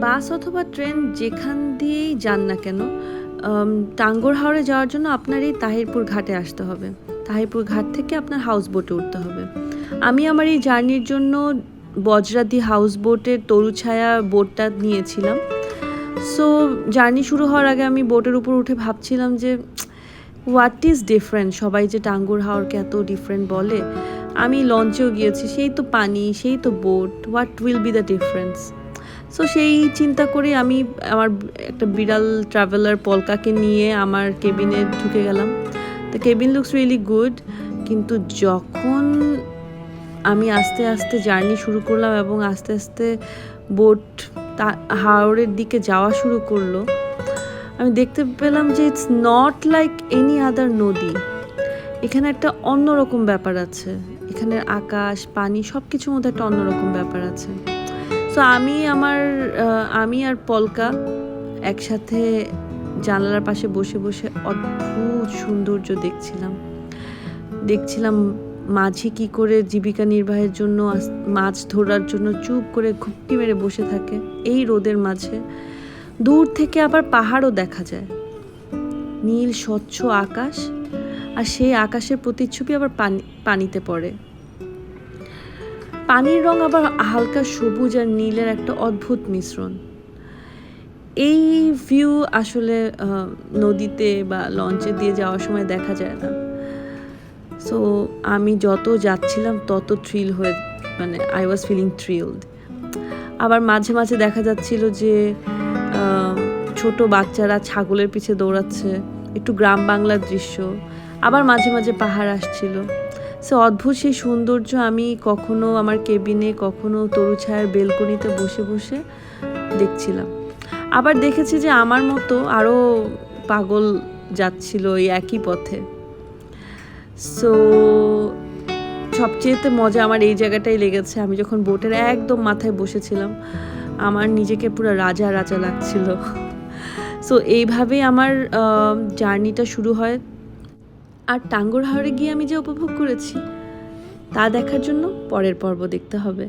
বাস অথবা ট্রেন যেখান দিয়েই যান না কেন, টাঙ্গুয়ার হাওরে যাওয়ার জন্য আপনার এই তাহিরপুর ঘাটে আসতে হবে। তাহিরপুর ঘাট থেকে আপনার হাউস বোটে উঠতে হবে। আমি আমার এই জার্নির জন্য বজরাদি হাউস বোটের তরুছায়া বোটটা নিয়েছিলাম। সো জার্নি শুরু হওয়ার আগে আমি বোটের উপর উঠে ভাবছিলাম যে হোয়াট ইজ ডিফারেন্ট, সবাই যে টাঙ্গুয়ার হাওরকে এত ডিফারেন্ট বলে। আমি লঞ্চেও গিয়েছি, সেই তো পানি, সেই তো boat, what will be the difference. So সেই চিন্তা করে আমি আমার একটা বিড়াল ট্রাভেলার পলকাকে নিয়ে আমার কেবিনে ঢুকে গেলাম। The cabin looks really good, কিন্তু যখন আমি আস্তে আস্তে জার্নি শুরু করলাম এবং আস্তে আস্তে বোট হাওরের দিকে যাওয়া শুরু করলো, আমি দেখতে পেলাম যে it's not like any other নদী। এখানে একটা অন্যরকম ব্যাপার আছে, এখানের আকাশ পানি সব কিছুর মধ্যে একটা অন্যরকম ব্যাপার আছে। সো আমি আর পলকা একসাথে জানালার পাশে বসে বসে অদ্ভুত সৌন্দর্য দেখছিলাম মাঝি কি করে জীবিকা নির্বাহের জন্য মাছ ধরার জন্য চুপ করে ঘুপটি মেরে বসে থাকে এই রোদের মাঝে। দূর থেকে আবার পাহাড়ও দেখা যায়, নীল স্বচ্ছ আকাশ, আর সেই আকাশের প্রতিচ্ছবি আবার পানিতে পড়ে। পানির রং আবার হালকা সবুজ আর নীলের একটা অদ্ভুত মিশ্রণ। এই ভিউ আসলে নদীতে বা লঞ্চে দিয়ে যাওয়ার সময় দেখা যায় না। সো আমি যত যাচ্ছিলাম তত আই ওয়াজ ফিলিং থ্রিলড। আবার মাঝে মাঝে দেখা যাচ্ছিল যে ছোট বাচ্চারা ছাগলের পিছে দৌড়াচ্ছে, একটু গ্রাম বাংলার দৃশ্য। আবার মাঝে মাঝে পাহাড় আসছিল। সো অদ্ভুত সেই সৌন্দর্য আমি কখনো আমার কেবিনে, কখনো তরুছায়ার বেলকনিতে বসে বসে দেখছিলাম। আবার দেখেছি যে আমার মতো আরও পাগল যাচ্ছিল এই একই পথে। সো সবচেয়েতে মজা আমার এই জায়গাটাই লেগেছে, আমি যখন বোটের একদম মাথায় বসেছিলাম আমার নিজেকে পুরো রাজা রাজা লাগছিল। সো এইভাবেই আমার জার্নিটা শুরু হয়। আর টাঙ্গুয়ার হাওরে গিয়ে আমি যে উপভোগ করেছি তা দেখার জন্য পরের পর্ব দেখতে হবে।